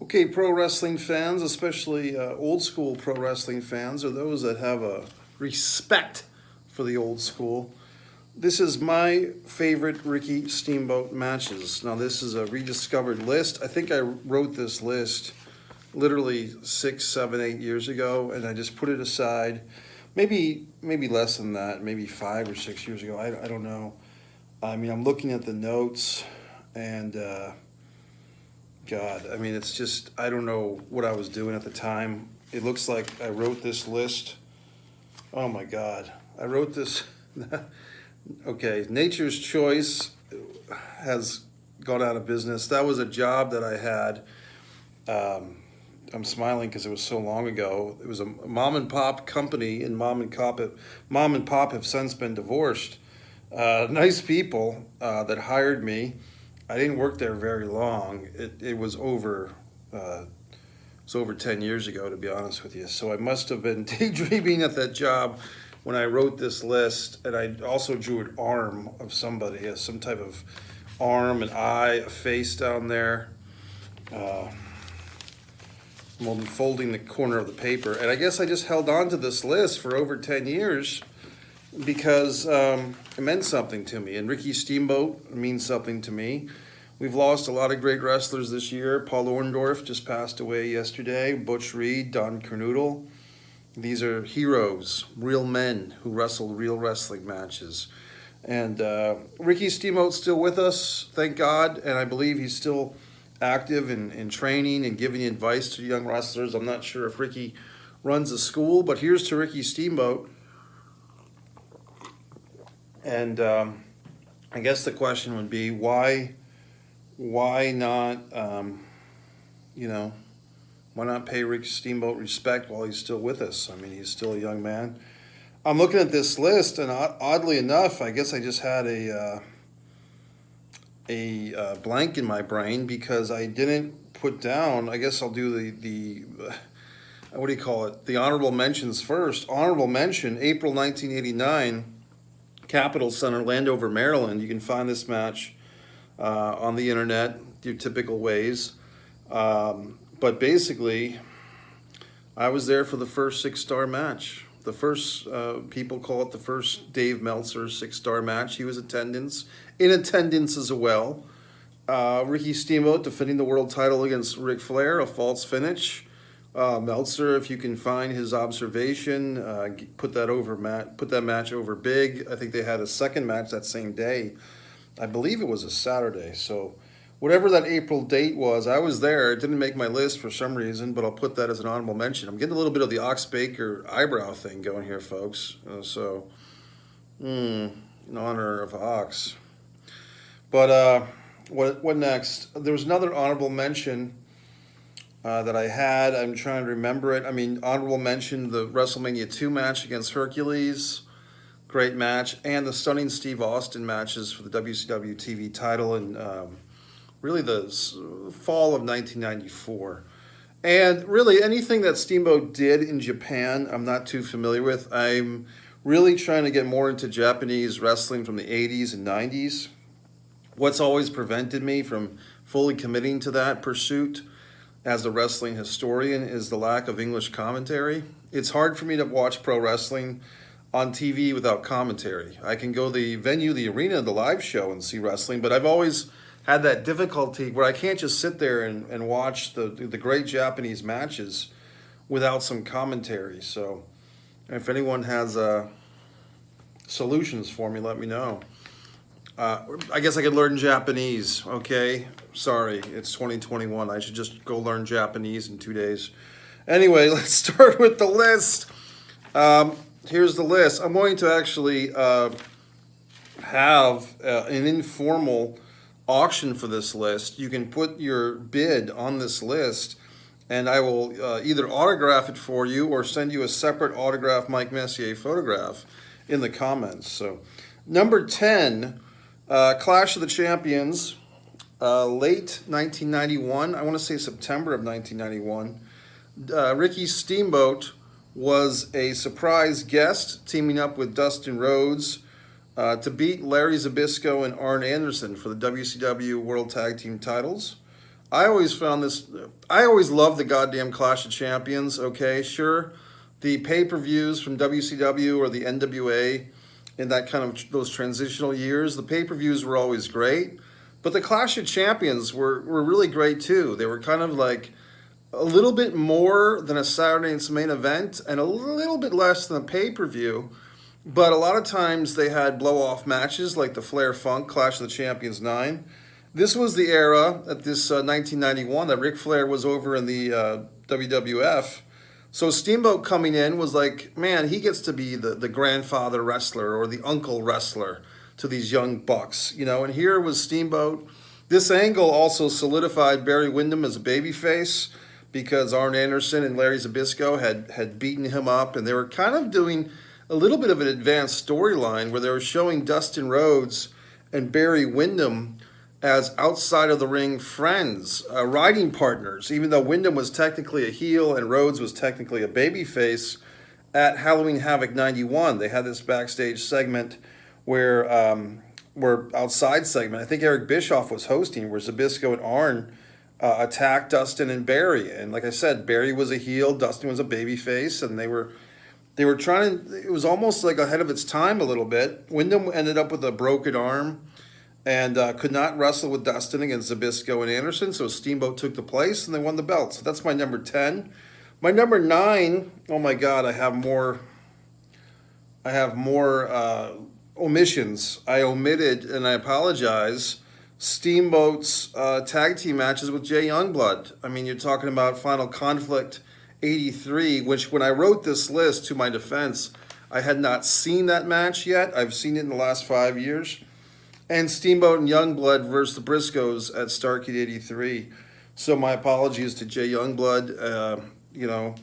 Okay, pro wrestling fans, especially old school pro wrestling fans, or those that have a respect for the old school. This is my favorite Ricky Steamboat matches. Now, this is a rediscovered list. I think I wrote this list literally 6, 7, 8 years ago, and I just put it aside. Maybe less than that, maybe 5 or 6 years ago. I don't know. I mean, I'm looking at the notes, and God, I mean, it's just, I don't know what I was doing at the time. It looks like I wrote this list. Oh my God. I wrote this. Okay, Nature's Choice has gone out of business. That was a job that I had. I'm smiling because it was so long ago. It was a mom and pop company, and mom and pop have since been divorced. Nice people that hired me. I didn't work there very long. It was over 10 years ago, to be honest with you. So I must have been daydreaming at that job when I wrote this list. And I also drew an arm of somebody, some type of arm, an eye, a face down there. I'm only folding the corner of the paper. And I guess I just held on to this list for over 10 years because it meant something to me. And Ricky Steamboat means something to me. We've lost a lot of great wrestlers this year. Paul Orndorff just passed away yesterday. Butch Reed, Don Kernoodle. These are heroes, real men who wrestled real wrestling matches. And Ricky Steamboat's still with us, thank God. And I believe he's still active in training and giving advice to young wrestlers. I'm not sure if Ricky runs a school, but here's to Ricky Steamboat. And I guess the question would be, why not, why not pay Ricky Steamboat respect while he's still with us? I mean, he's still a young man. I'm looking at this list, and oddly enough, I guess I just had a blank in my brain because I didn't put down. I guess I'll do the what do you call it? The honorable mentions first. Honorable mention, April 1989, Capitol Center, Landover, Maryland. You can find this match on the internet, your typical ways. But basically, I was there for the first 6-star match. The first, people call it the first Dave Meltzer 6-star match. He was in attendance as well. Ricky Steamboat defending the world title against Ric Flair, a false finish. Meltzer, if you can find his observation, put that match over big. I think they had a second match that same day. I believe it was a Saturday. So whatever that April date was, I was there. It didn't make my list for some reason, but I'll put that as an honorable mention. I'm getting a little bit of the Ox Baker eyebrow thing going here, folks. In honor of Ox. But what next? There was another honorable mention that I had. I'm trying to remember it. I mean, honorable mention, the WrestleMania 2 match against Hercules. Great match. And the stunning Steve Austin matches for the WCW TV title in really the fall of 1994. And really anything that Steamboat did in Japan, I'm not too familiar with. I'm really trying to get more into Japanese wrestling from the 80s and 90s. What's always prevented me from fully committing to that pursuit as a wrestling historian is the lack of English commentary. It's hard for me to watch pro wrestling on TV without commentary. I can go the venue, the arena, the live show and see wrestling, but I've always had that difficulty where I can't just sit there and watch the great Japanese matches without some commentary. So if anyone has solutions for me, let me know. I guess I could learn Japanese, okay? Sorry, it's 2021. I should just go learn Japanese in 2 days. Anyway, let's start with the list. Here's the list. I'm going to actually have an informal auction for this list. You can put your bid on this list, and I will either autograph it for you or send you a separate autographed Mike Messier photograph in the comments. So, number 10, Clash of the Champions, late 1991. I want to say September of 1991. Ricky Steamboat was a surprise guest, teaming up with Dustin Rhodes to beat Larry Zbyszko and Arn Anderson for the WCW World Tag Team titles. I always found this. I always loved the goddamn Clash of Champions. Okay, sure, the pay-per-views from WCW or the NWA in that kind of those transitional years, the pay-per-views were always great. But the Clash of Champions were really great too. They were kind of like a little bit more than a Saturday night's main event and a little bit less than a pay-per-view. But a lot of times they had blow-off matches like the Flair Funk Clash of the Champions 9. This was the era at this 1991 that Ric Flair was over in the WWF. So Steamboat coming in was like, man, he gets to be the grandfather wrestler or the uncle wrestler to these young bucks, you know. And here was Steamboat. This angle also solidified Barry Windham as a babyface because Arn Anderson and Larry Zbyszko had beaten him up, and they were kind of doing a little bit of an advanced storyline where they were showing Dustin Rhodes and Barry Windham as outside of the ring friends, riding partners, even though Windham was technically a heel and Rhodes was technically a babyface. At Halloween Havoc 91, they had this backstage segment where outside segment, I think Eric Bischoff was hosting, where Zbyszko and Arn attacked Dustin and Barry. And like I said, Barry was a heel, Dustin was a babyface, and they were trying to, it was almost like ahead of its time a little bit. Windham ended up with a broken arm and could not wrestle with Dustin against Zbyszko and Anderson, so Steamboat took the place and they won the belt. So that's my number 10. My number 9, oh my God, I have more omissions. I omitted, and I apologize, Steamboat's tag team matches with Jay Youngblood. I mean, you're talking about Final Conflict 83, which when I wrote this list, to my defense, I had not seen that match yet. I've seen it in the last 5 years. And Steamboat and Youngblood versus the Briscoes at Starrcade 83. So my apologies to Jay Youngblood. You know,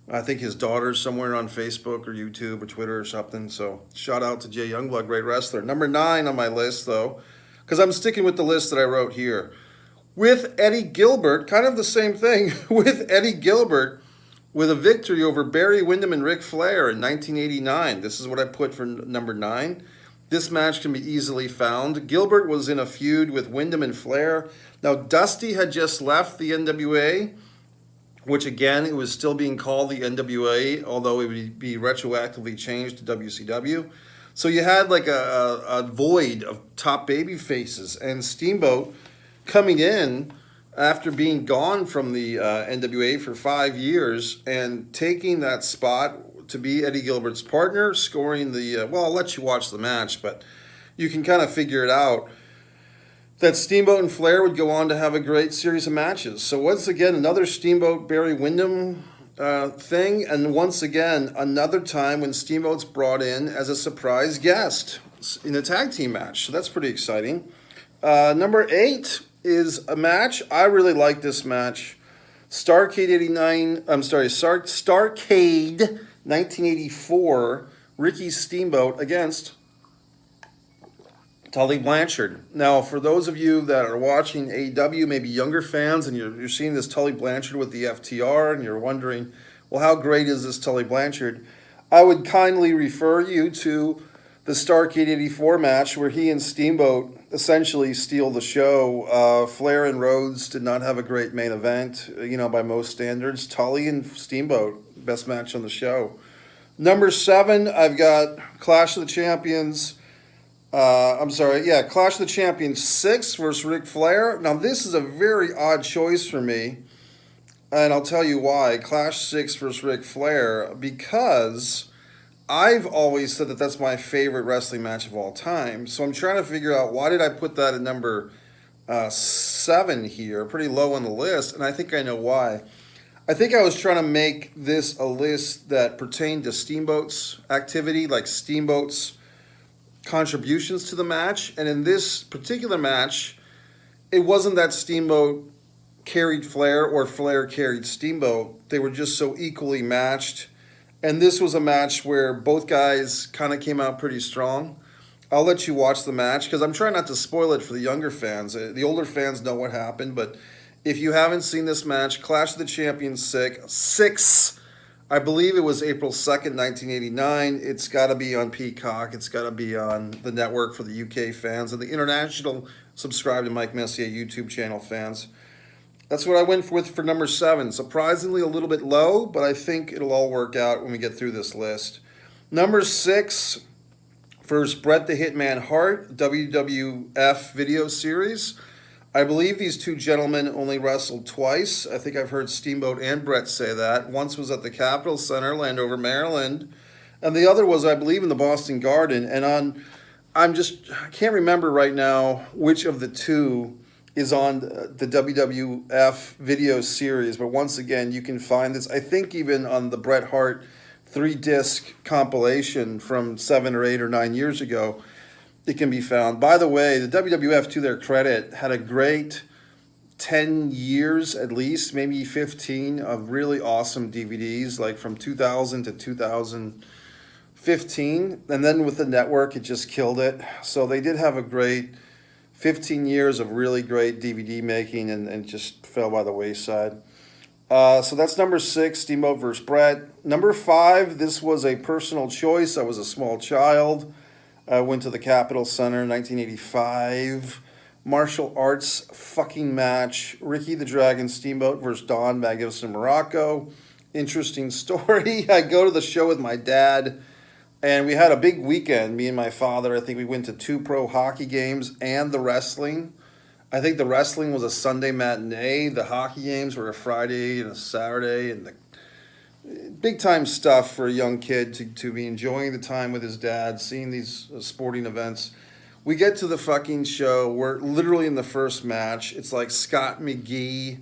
I think his daughter's somewhere on Facebook or YouTube or Twitter or something. So shout out to Jay Youngblood, great wrestler. Number 9 on my list, though, because I'm sticking with the list that I wrote here. With Eddie Gilbert, kind of the same thing, with Eddie Gilbert with a victory over Barry Windham and Ric Flair in 1989. This is what I put for number 9. This match can be easily found. Gilbert was in a feud with Windham and Flair. Now, Dusty had just left the NWA, which again, it was still being called the NWA, although it would be retroactively changed to WCW. So you had like a void of top baby faces, and Steamboat coming in after being gone from the NWA for 5 years and taking that spot to be Eddie Gilbert's partner, scoring the, well, I'll let you watch the match, but you can kind of figure it out, that Steamboat and Flair would go on to have a great series of matches. So once again, another Steamboat Barry Windham thing, and once again, another time when Steamboat's brought in as a surprise guest in a tag team match. So that's pretty exciting. Number 8 is a match. I really like this match. Starrcade 1984, Ricky Steamboat against Tully Blanchard. Now, for those of you that are watching AEW, maybe younger fans, and you're seeing this Tully Blanchard with the FTR, and you're wondering, well, how great is this Tully Blanchard? I would kindly refer you to the Starrcade 84 match where he and Steamboat essentially steal the show. Flair and Rhodes did not have a great main event, you know, by most standards. Tully and Steamboat, best match on the show. Number 7, I've got Clash of the Champions. Clash of the Champions 6 versus Ric Flair. Now, this is a very odd choice for me, and I'll tell you why. Clash 6 versus Ric Flair, because I've always said that that's my favorite wrestling match of all time. So I'm trying to figure out, why did I put that at number 7 here, pretty low on the list, and I think I know why. I think I was trying to make this a list that pertained to Steamboat's activity, like Steamboat's contributions to the match. And in this particular match, it wasn't that Steamboat carried Flair or Flair carried Steamboat. They were just so equally matched. And this was a match where both guys kind of came out pretty strong. I'll let you watch the match because I'm trying not to spoil it for the younger fans. The older fans know what happened, but if you haven't seen this match, Clash of the Champions 6, I believe it was April 2nd, 1989. It's got to be on Peacock. It's got to be on the network for the UK fans and the international subscribe to Mike Messier YouTube channel fans. That's what I went with for number 7. Surprisingly, a little bit low, but I think it'll all work out when we get through this list. Number 6, first Bret the Hitman Hart, WWF video series. I believe these two gentlemen only wrestled twice. I think I've heard Steamboat and Bret say that. Once was at the Capitol Center, Landover, Maryland, and the other was, I believe, in the Boston Garden. And I can't remember right now which of the two is on the WWF video series. But once again, you can find this, I think, even on the Bret Hart 3-disc compilation from 7 or 8 or 9 years ago. It can be found. By the way, the WWF, to their credit, had a great 10 years at least, maybe 15, of really awesome DVDs, like from 2000 to 2015. And then with the network, it just killed it. So they did have a great 15 years of really great DVD making, and just fell by the wayside. So that's number 6, Steamboat versus Bret. Number 5, this was a personal choice. I was a small child. I went to the Capitol Center in 1985. Martial arts fucking match. Ricky the Dragon Steamboat versus Don Magnificent Morocco. Interesting story. I go to the show with my dad, and we had a big weekend, me and my father. I think we went to 2 pro hockey games and the wrestling. I think the wrestling was a Sunday matinee. The hockey games were a Friday and a Saturday, and the big time stuff for a young kid to be enjoying the time with his dad, seeing these sporting events. We get to the fucking show. We're literally in the first match. It's like Scott McGee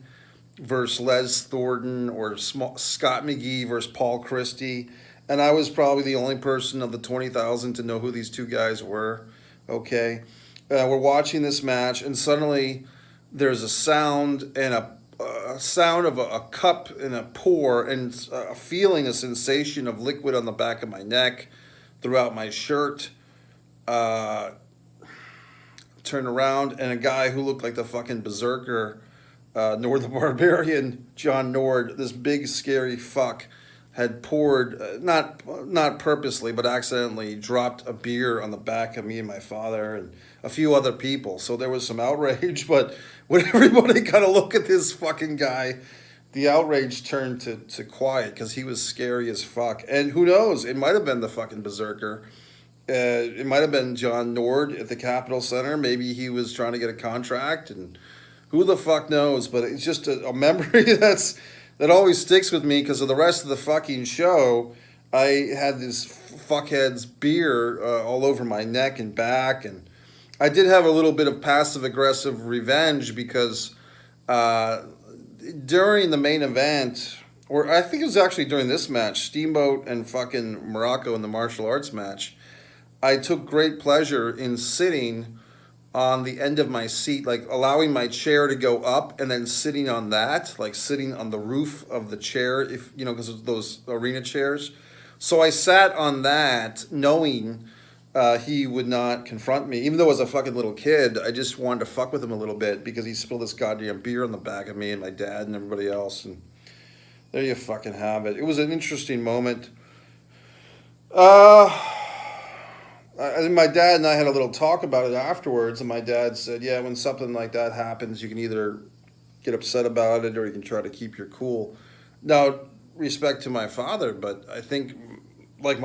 versus Les Thornton, or Scott McGee versus Paul Christie. And I was probably the only person of the 20,000 to know who these two guys were. Okay. We're watching this match, and suddenly there's a sound and a sound of a cup and a pour, and a feeling, a sensation of liquid on the back of my neck, throughout my shirt. Turn around, and a guy who looked like the fucking berserker, Nord the Barbarian, John Nord, this big scary fuck, had poured, not purposely, but accidentally dropped a beer on the back of me and my father and a few other people. So there was some outrage, but when everybody got a look at this fucking guy, the outrage turned to quiet, because he was scary as fuck. And who knows, it might have been the fucking berserker. It might have been John Nord at the Capitol Center. Maybe he was trying to get a contract, and who the fuck knows. But it's just a memory that always sticks with me, because of the rest of the fucking show. I had this fuckhead's beer all over my neck and back, and I did have a little bit of passive-aggressive revenge, because during the main event, or I think it was actually during this match, Steamboat and fucking Morocco in the martial arts match, I took great pleasure in sitting on the end of my seat, like allowing my chair to go up and then sitting on that, like sitting on the roof of the chair, if you know, because of those arena chairs. So I sat on that, knowing he would not confront me. Even though as a fucking little kid, I just wanted to fuck with him a little bit, because he spilled this goddamn beer on the back of me and my dad and everybody else. And there you fucking have it. It was an interesting moment. My dad and I had a little talk about it afterwards, and my dad said, yeah, when something like that happens, you can either get upset about it or you can try to keep your cool. Now, respect to my father, but I think, like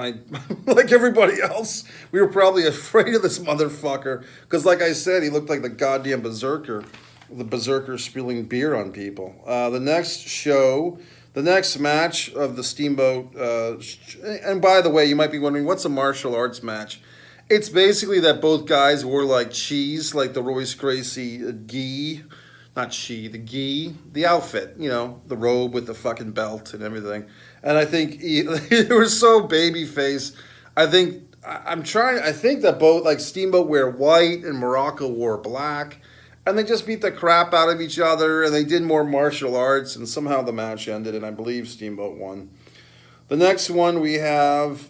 everybody else, we were probably afraid of this motherfucker, because like I said, he looked like the goddamn berserker, the berserker spilling beer on people. The next match of the Steamboat, and by the way, you might be wondering, what's a martial arts match? It's basically that both guys wore like cheese, like the Royce Gracie gi, not she, the gi, the outfit, you know, the robe with the fucking belt and everything. And I think they were so babyface. I think that both, like Steamboat wear white and Morocco wore black, and they just beat the crap out of each other, and they did more martial arts, and somehow the match ended, and I believe Steamboat won. The next one we have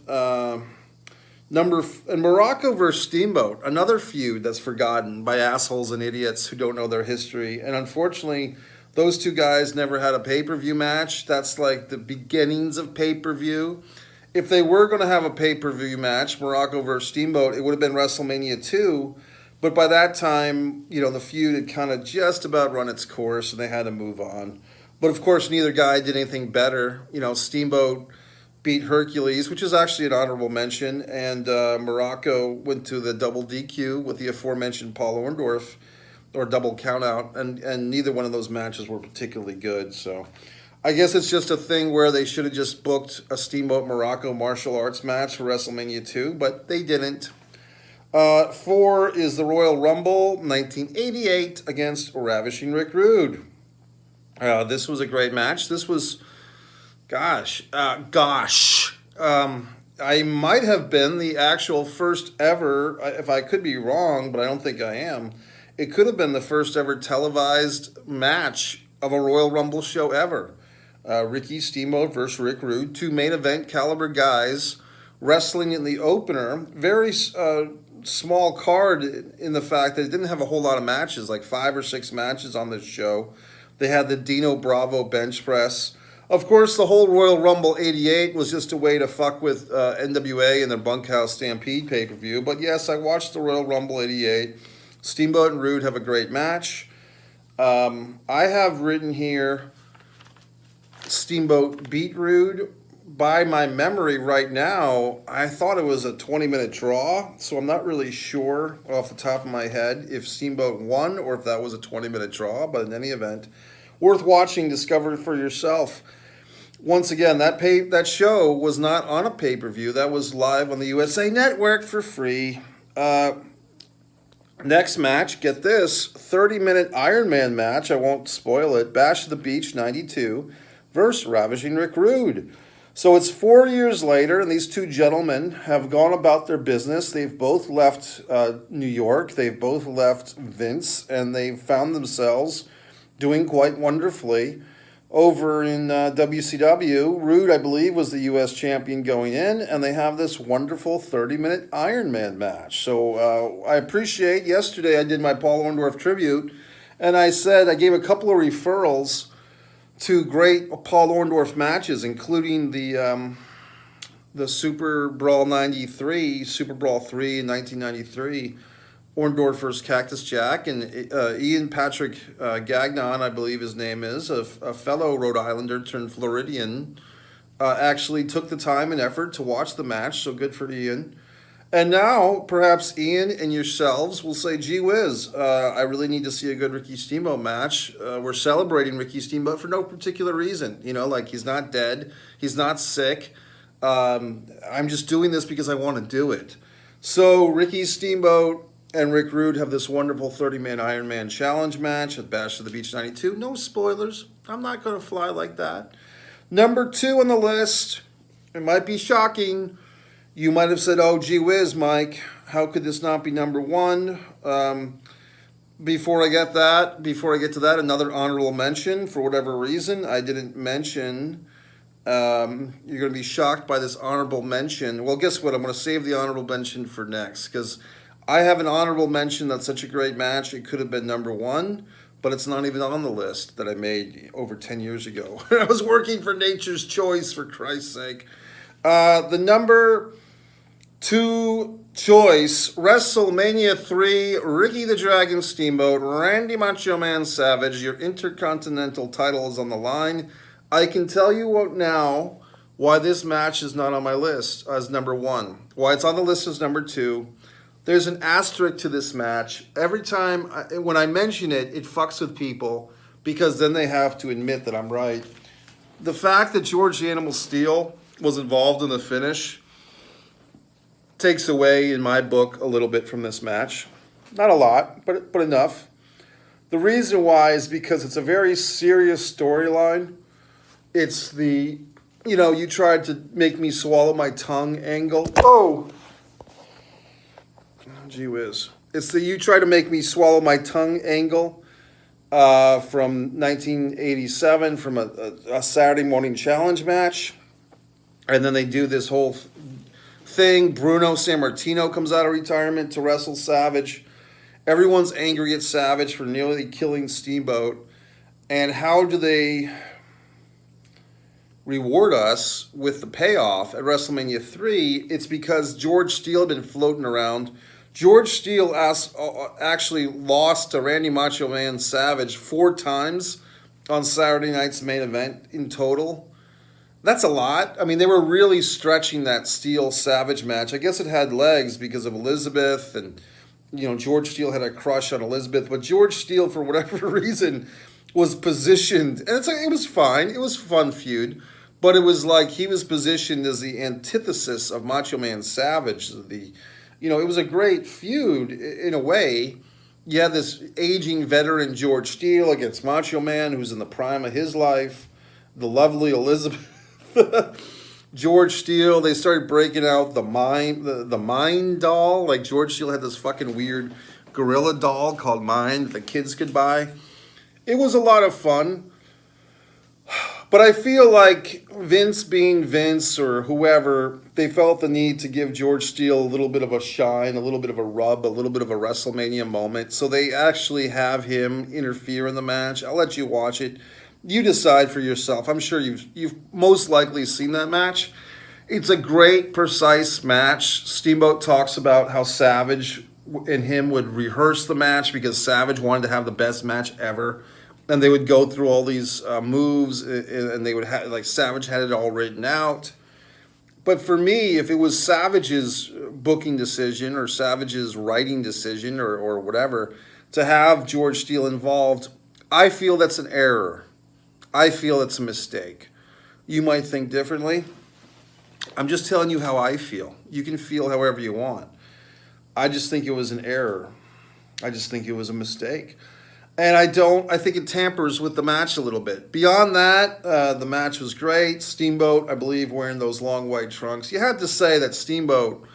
Morocco versus Steamboat, another feud that's forgotten by assholes and idiots who don't know their history. And unfortunately, those two guys never had a pay-per-view match. That's like the beginnings of pay-per-view. If they were going to have a pay-per-view match, Morocco versus Steamboat, it would have been WrestleMania 2. But by that time, the feud had kind of just about run its course, and they had to move on. But of course, neither guy did anything better. Steamboat beat Hercules, which is actually an honorable mention, and Morocco went to the double DQ with the aforementioned Paul Orndorff, or double countout, and neither one of those matches were particularly good. So I guess it's just a thing where they should have just booked a Steamboat Morocco martial arts match for WrestleMania 2, but they didn't. 4 is the Royal Rumble 1988 against Ravishing Rick Rude. This was a great match. This was, I might have been the actual first ever, if I could be wrong, but I don't think I am. It could have been the first ever televised match of a Royal Rumble show ever. Ricky Steamboat versus Rick Rude, 2 main event caliber guys wrestling in the opener. Very small card in the fact that it didn't have a whole lot of matches, like 5 or 6 matches on this show. They had the Dino Bravo bench press. Of course, the whole Royal Rumble 88 was just a way to fuck with NWA and their Bunkhouse Stampede pay-per-view. But yes, I watched the Royal Rumble 88. Steamboat and Rude have a great match. I have written here Steamboat beat Rude. By my memory right now, I thought it was a 20-minute draw, so I'm not really sure off the top of my head if Steamboat won or if that was a 20-minute draw, but in any event, worth watching, discover for yourself. Once again, that show was not on a pay-per-view. That was live on the USA Network for free. Next match, get this, 30-minute Iron Man match, I won't spoil it, Bash of the Beach 92 versus Ravishing Rick Rude. So it's 4 years later, and these 2 gentlemen have gone about their business. They've both left New York. They've both left Vince, and they've found themselves doing quite wonderfully over in WCW. Rude, I believe, was the U.S. champion going in, and they have this wonderful 30-minute Iron Man match. So I appreciate, yesterday I did my Paul Orndorff tribute, and I gave a couple of referrals to great Paul Orndorff matches, including the Super Brawl 93, Super Brawl 3 in 1993, Orndorff versus Cactus Jack, and Ian Patrick Gagnon, I believe his name is, a fellow Rhode Islander turned Floridian, actually took the time and effort to watch the match, so good for Ian. And now, perhaps Ian and yourselves will say, gee whiz, I really need to see a good Ricky Steamboat match. We're celebrating Ricky Steamboat for no particular reason. Like he's not dead, he's not sick. I'm just doing this because I want to do it. So Ricky Steamboat and Rick Rude have this wonderful 30-man Iron Man challenge match at Bash of the Beach 92. No spoilers. I'm not going to fly like that. Number 2 on the list, it might be shocking. You might have said, oh, gee whiz, Mike, how could this not be number 1? Before I get to that, another honorable mention. For whatever reason, I didn't mention. You're going to be shocked by this honorable mention. Well, guess what? I'm going to save the honorable mention for next, because I have an honorable mention that's such a great match. It could have been number 1, but it's not even on the list that I made over 10 years ago. I was working for Nature's Choice, for Christ's sake. The number 2 choice, WrestleMania 3, Ricky the Dragon Steamboat, Randy Macho Man Savage. Your Intercontinental title is on the line. I can tell you now why this match is not on my list as number 1. Why it's on the list as number 2. There's an asterisk to this match. Every time when I mention it, it fucks with people because then they have to admit that I'm right. The fact that George the Animal Steel was involved in the finish takes away, in my book, a little bit from this match. Not a lot, but enough. The reason why is because it's a very serious storyline. It's the, you tried to make me swallow my tongue angle. Oh, gee whiz. It's the you try to make me swallow my tongue angle from 1987 from a Saturday morning challenge match. And then they do this whole thing. Bruno Sammartino comes out of retirement to wrestle Savage. Everyone's angry at Savage for nearly killing Steamboat. And how do they reward us with the payoff at WrestleMania 3? It's because George Steele had been floating around George Steele actually lost to Randy Macho Man Savage 4 times on Saturday night's main event in total. That's a lot. I mean, they were really stretching that Steele Savage match. I guess it had legs because of Elizabeth, and George Steele had a crush on Elizabeth, but George Steele, for whatever reason, was positioned, and it was fine. It was a fun feud, but it was like he was positioned as the antithesis of Macho Man Savage. It was a great feud in a way. You had this aging veteran George Steele against Macho Man, who's in the prime of his life, the lovely Elizabeth. George Steele. They started breaking out the mine doll. Like George Steele had this fucking weird gorilla doll called Mine that the kids could buy. It was a lot of fun. But I feel like Vince being Vince or whoever, they felt the need to give George Steele a little bit of a shine, a little bit of a rub, a little bit of a WrestleMania moment. So they actually have him interfere in the match. I'll let you watch it. You decide for yourself. I'm sure you've most likely seen that match. It's a great, precise match. Steamboat talks about how Savage and him would rehearse the match because Savage wanted to have the best match ever. And they would go through all these moves, and they would have, like, Savage had it all written out. But for me, if it was Savage's booking decision or Savage's writing decision or whatever, to have George Steele involved, I feel that's an error. I feel it's a mistake. You might think differently. I'm just telling you how I feel. You can feel however you want. I just think it was an error. I just think it was a mistake. And I think it tampers with the match a little bit. Beyond that, the match was great. Steamboat, I believe, wearing those long white trunks. You had to say that Steamboat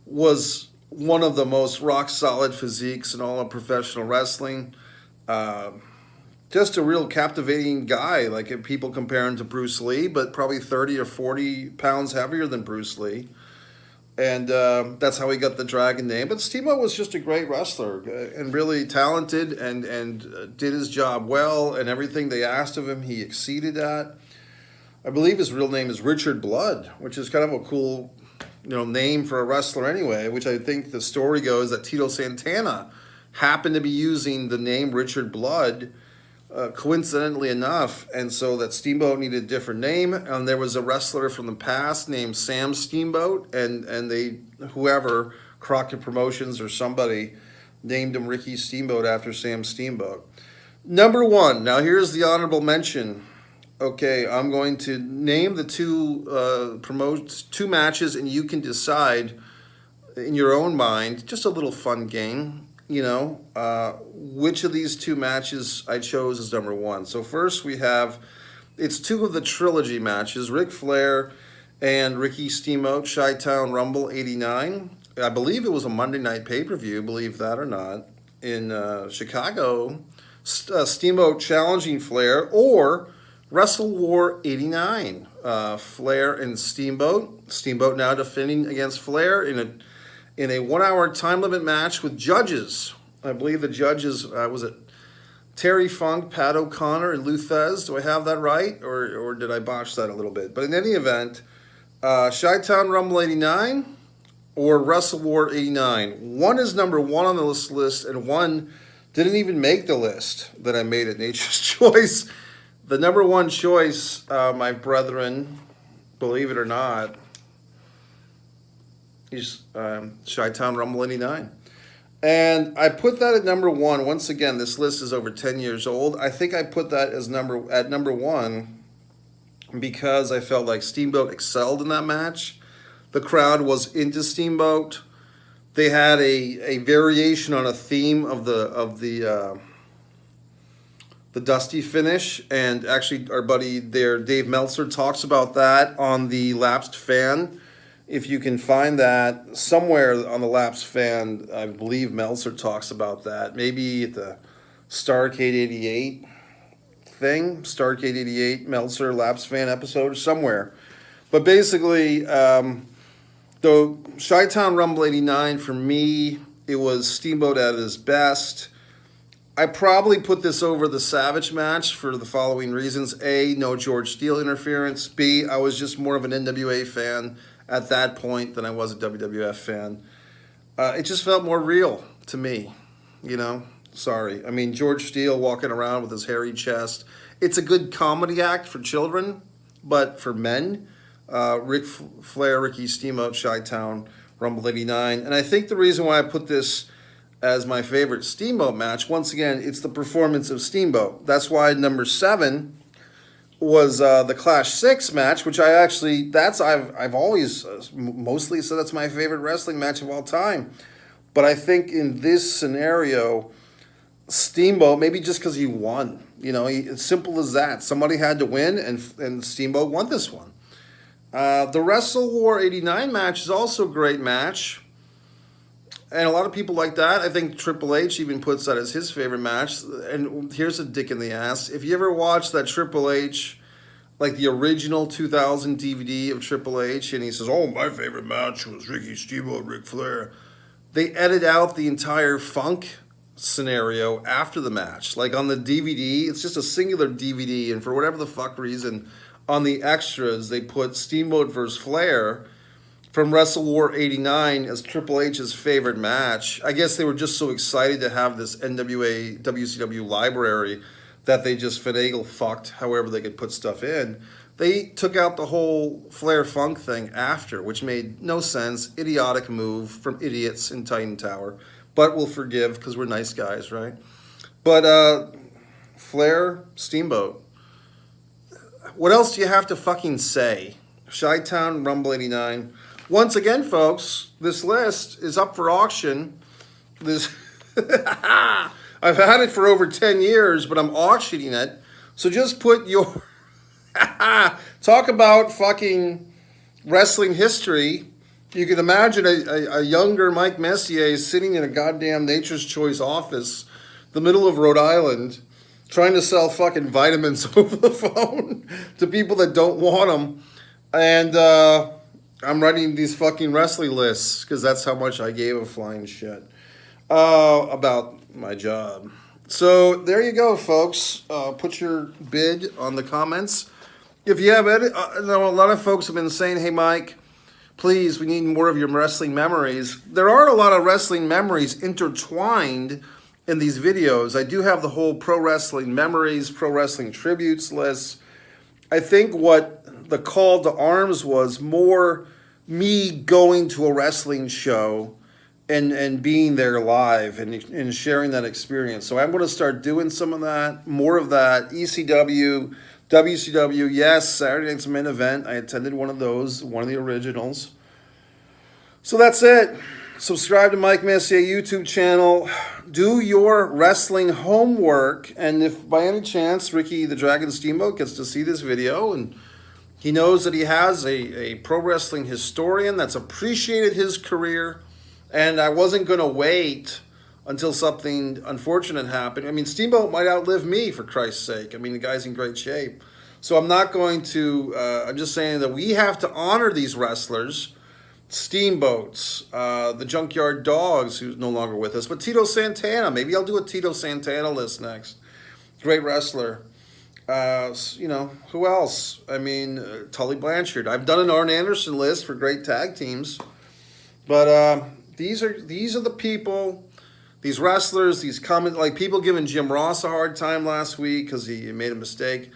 was one of the most rock-solid physiques in all of professional wrestling. Just a real captivating guy. Like, if people compare him to Bruce Lee, but probably 30 or 40 pounds heavier than Bruce Lee. And that's how he got the Dragon name. But Steamboat was just a great wrestler and really talented and did his job well. And everything they asked of him, he exceeded at. I believe his real name is Richard Blood, which is kind of a cool name for a wrestler anyway, which I think the story goes that Tito Santana happened to be using the name Richard Blood coincidentally enough, and so that Steamboat needed a different name, and there was a wrestler from the past named Sam Steamboat, and they, whoever, Crockett Promotions or somebody, named him Ricky Steamboat after Sam Steamboat. Number one, now here's the honorable mention. Okay, I'm going to name the two matches, and you can decide in your own mind, just a little fun game, which of these two matches I chose as number one. So first we have, it's two of the trilogy matches, Ric Flair and Ricky Steamboat, Chi-Town Rumble 89. I believe it was a Monday night pay-per-view, believe that or not, in Chicago. Steamboat challenging Flair, or Wrestle War 89. Flair and Steamboat. Steamboat now defending against Flair in a 1 hour time limit match with judges. I believe the judges, was it Terry Funk, Pat O'Connor, and Lou Thez? Do I have that right? Or did I botch that a little bit? But in any event, Chi-Town Rumble 89 or Wrestle War 89. One is number one on this list, and one didn't even make the list that I made at Nature's Choice. The number one choice, my brethren, believe it or not, is Chi-Town Rumble 89. And I put that at number one. Once again, this list is over 10 years old. I think I put that as number one because I felt like Steamboat excelled in that match. The crowd was into Steamboat. They had a variation on a theme of the Dusty finish, and actually our buddy there, Dave Meltzer, talks about that on the Lapsed Fan. If you can find that somewhere on the Lapsed Fan, I believe Meltzer talks about that. Maybe at the Starrcade 88 thing, Starrcade 88 Meltzer Lapsed Fan episode, somewhere. But basically, the Chi-Town Rumble 89, for me, it was Steamboat at his best. I probably put this over the Savage match for the following reasons. A, no George Steele interference. B, I was just more of an NWA fan at that point than I was a WWF fan. It just felt more real to me, you know. Sorry. I mean, George Steele walking around with his hairy chest. It's a good comedy act for children, but for men, Ric Flair, Ricky Steamboat, Chi-Town, Rumble 89. And I think the reason why I put this as my favorite Steamboat match, once again, it's the performance of Steamboat. That's why number 7 was the Clash 6 match, which I've always mostly said that's my favorite wrestling match of all time. But I think in this scenario, Steamboat, maybe just because he won, it's simple as that. Somebody had to win, and Steamboat won this one. The Wrestle War 89 match is also a great match. And a lot of people like that. I think Triple H even puts that as his favorite match. And here's a dick in the ass. If you ever watch that Triple H, like the original 2000 DVD of Triple H, and he says, oh, my favorite match was Ricky Steamboat, Ric Flair. They edit out the entire Funk scenario after the match. Like on the DVD, it's just a singular DVD. And for whatever the fuck reason, on the extras, they put Steamboat versus Flair from Wrestle War 89 as Triple H's favorite match. I guess they were just so excited to have this NWA WCW library that they just fucked however they could put stuff in. They took out the whole Flair Funk thing after, which made no sense. Idiotic move from idiots in Titan Tower. But we'll forgive because we're nice guys, right? But Flair, Steamboat. What else do you have to fucking say? Chi-Town, Rumble 89. Once again, folks, this list is up for auction. I've had it for over 10 years, but I'm auctioning it. So just put your... Talk about fucking wrestling history. You can imagine a younger Mike Messier sitting in a goddamn Nature's Choice office, the middle of Rhode Island, trying to sell fucking vitamins over the phone to people that don't want them. And... I'm writing these fucking wrestling lists because that's how much I gave a flying shit about my job. So there you go, folks. Put your bid on the comments. If you have a lot of folks have been saying, hey, Mike, please, we need more of your wrestling memories. There are a lot of wrestling memories intertwined in these videos. I do have the whole pro wrestling memories, pro wrestling tributes list. I think what the call to arms was more me going to a wrestling show and being there live and sharing that experience. So I'm going to start doing some of that, more of that. ECW, WCW, yes, Saturday Night's Main Event. I attended one of those, one of the originals. So that's it. Subscribe to Mike Messier YouTube channel. Do your wrestling homework. And if by any chance Ricky the Dragon Steamboat gets to see this video and he knows that he has a pro wrestling historian that's appreciated his career, and I wasn't going to wait until something unfortunate happened. I mean, Steamboat might outlive me, for Christ's sake. I mean, the guy's in great shape. So I'm not going to, I'm just saying that we have to honor these wrestlers. Steamboats, the Junkyard Dogs, who's no longer with us, but Tito Santana. Maybe I'll do a Tito Santana list next. Great wrestler. Who else? I mean, Tully Blanchard. I've done an Arn Anderson list for great tag teams, but these are the people, these wrestlers, these like people giving Jim Ross a hard time last week because he made a mistake.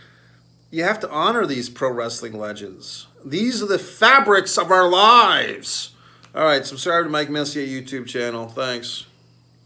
You have to honor these pro wrestling legends. These are the fabrics of our lives. All right, subscribe to Mike Messier YouTube channel. Thanks.